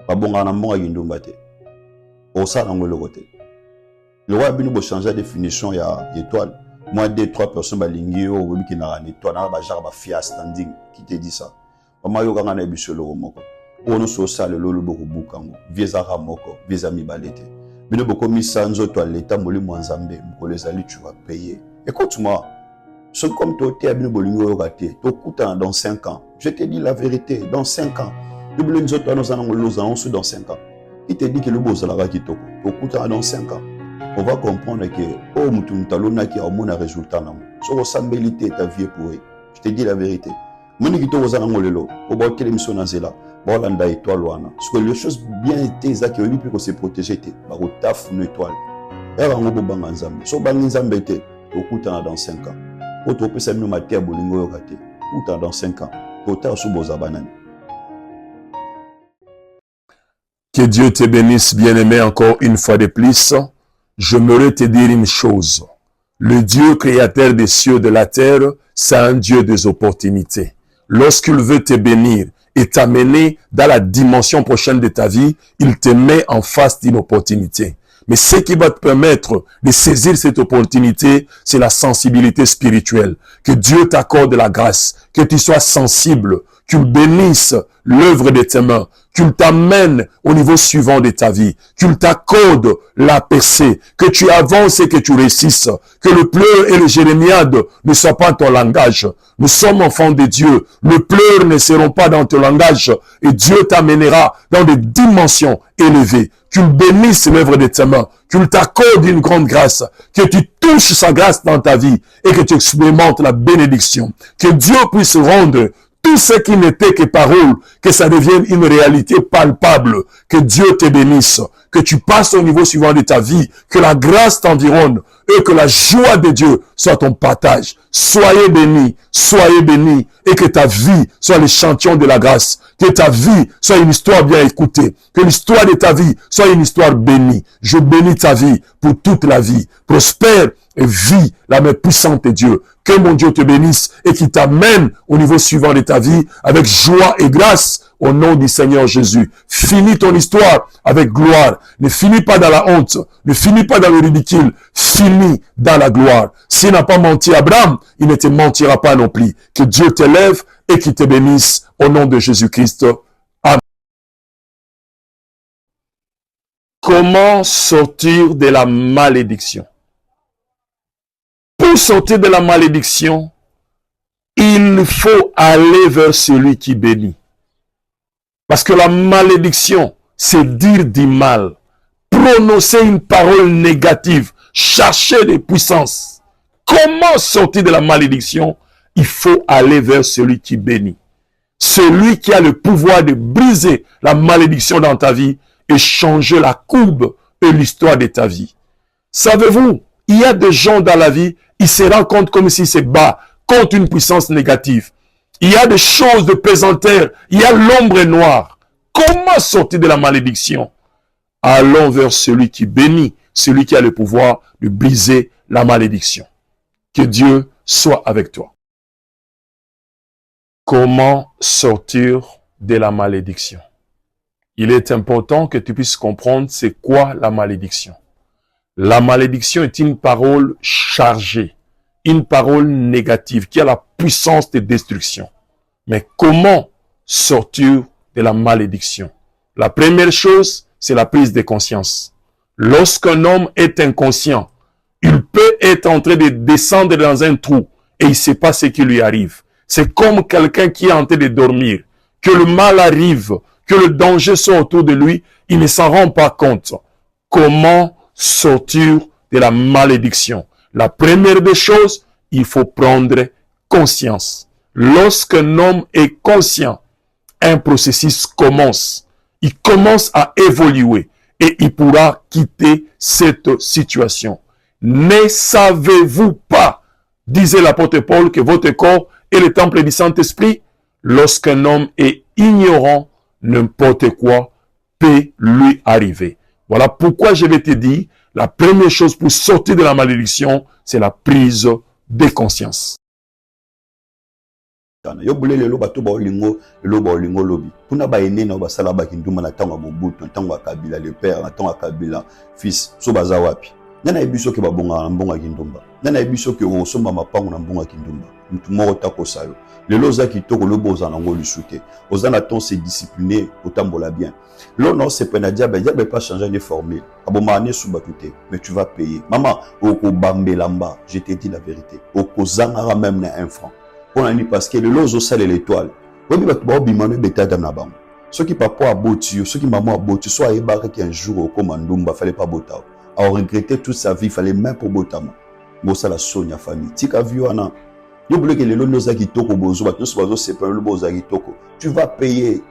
babonga na mbonga kindumba te osala ngo le côté le roi bino bo changer la définition ya étoile moi 2-3 personnes balingi o obi ki na étoile na ba genre ba fia standing qui te dit ça mama yo kanga na biso lo moko ono so sala lolo boko bukango vieza moko vieza mibalete bino boko misanzo to l'état molimo nzambe mokolo ezali tu vas payer écoute-moi ce comme toi tu as bino bolingo yo raté to kuta dans 5 ans je te dis la vérité dans 5 ans bino nzoto nous allons loza dans 5 ans il te dit que le bozala kitoko to kuta dans 5 ans on va comprendre que oh mutu mutalona ki amona résultat na so resembélité ta vie pour eux je te dis la vérité moni kitoko zana ngolelo o ba kele mission na zela ba landa étoile wana parce que les choses bien été ça que lui peut se protéger te ba ko taf une étoile era ngo banga nzambe so banga nzambe te to kuta dans 5 ans o to pesa mino matia bolingo yo kate kuta dans 5 ans to ta so boza banani. Que Dieu te bénisse, bien-aimé, encore une fois de plus. J'aimerais te dire une chose. Le Dieu créateur des cieux et de la terre, c'est un Dieu des opportunités. Lorsqu'il veut te bénir et t'amener dans la dimension prochaine de ta vie, il te met en face d'une opportunité. Mais ce qui va te permettre de saisir cette opportunité, c'est la sensibilité spirituelle. Que Dieu t'accorde la grâce, que tu sois sensible, qu'il bénisse l'œuvre de tes mains, qu'il t'amène au niveau suivant de ta vie, qu'il t'accorde la percée, que tu avances et que tu réussisses, que le pleur et le jérémiade ne soient pas ton langage. Nous sommes enfants de Dieu. Le pleur ne seront pas dans ton langage et Dieu t'amènera dans des dimensions élevées. Qu'il bénisse l'œuvre de tes mains, qu'il t'accorde une grande grâce, que tu touches sa grâce dans ta vie et que tu expérimentes la bénédiction. Que Dieu puisse rendre tout ce qui n'était que parole, que ça devienne une réalité palpable. Que Dieu te bénisse, que tu passes au niveau suivant de ta vie, que la grâce t'environne et que la joie de Dieu soit ton partage. Soyez bénis, et que ta vie soit l'échantillon de la grâce. Que ta vie soit une histoire bien écoutée. Que l'histoire de ta vie soit une histoire bénie. Je bénis ta vie pour toute la vie. Prospère et vis la main puissante de Dieu. Que mon Dieu te bénisse et qu'il t'amène au niveau suivant de ta vie avec joie et grâce au nom du Seigneur Jésus. Finis ton histoire avec gloire. Ne finis pas dans la honte. Ne finis pas dans le ridicule. Finis dans la gloire. S'il n'a pas menti Abraham, il ne te mentira pas non plus. Que Dieu t'élève et qu'il te bénisse au nom de Jésus-Christ. Amen. Comment sortir de la malédiction? Pour sortir de la malédiction, il faut aller vers celui qui bénit. Parce que la malédiction, c'est dire du mal, prononcer une parole négative, chercher des puissances. Comment sortir de la malédiction? Il faut aller vers celui qui bénit. Celui qui a le pouvoir de briser la malédiction dans ta vie et changer la courbe et l'histoire de ta vie. Savez-vous, il y a des gens dans la vie, ils se rendent compte comme s'ils se battent contre une puissance négative. Il y a des choses de pesanteur, il y a l'ombre noire. Comment sortir de la malédiction? Allons vers celui qui bénit, celui qui a le pouvoir de briser la malédiction. Que Dieu soit avec toi. Comment sortir de la malédiction? Il est important que tu puisses comprendre c'est quoi la malédiction. La malédiction est une parole chargée, une parole négative qui a la puissance de destruction. Mais comment sortir de la malédiction? La première chose, c'est la prise de conscience. Lorsqu'un homme est inconscient, il peut être en train de descendre dans un trou et il ne sait pas ce qui lui arrive. C'est comme quelqu'un qui est en train de dormir, que le mal arrive, que le danger soit autour de lui, il ne s'en rend pas compte. Comment sortir de la malédiction? La première des choses, il faut prendre conscience. Lorsqu'un homme est conscient, un processus commence. Il commence à évoluer et il pourra quitter cette situation. Ne savez-vous pas, disait l'apôtre Paul, que votre corps est le temple du Saint-Esprit? Lorsqu'un homme est ignorant, n'importe quoi peut lui arriver. Voilà pourquoi je vais te dire, la première chose pour sortir de la malédiction, c'est la prise de conscience. yo bule lelo bato ba olingo lobi puna ba enena ba sala ba kinduma na tango Mobutu tango Kabila le père na tango Kabila fils so baza wapi nana ebiso ke babonga na mbonga kindumba nana ebiso ke osomba mapango na mbonga kindumba mutu moko tako sayo lelo za kitoko lobo za nango lusute ozana ton se discipliner otambola bien l'on c'est pas diable pas changer de formule aboma ne suba tout mais tu vas payer maman oko bambelamba je te dis la vérité oko zangara même na 1 franc on a dit parce que le lozo sale l'étoile on dit ba bimano betata na bango ceux qui papa aboti ceux qui maman aboti soit ebaka qui un jour au commandumba fallait pas bota a regretté toute sa vie fallait même pour botama bosa la sonia famille tika viwana yo bloqué le lozo kitoko bozo ba tous bazo c'est pas le bozo kitoko tu vas payer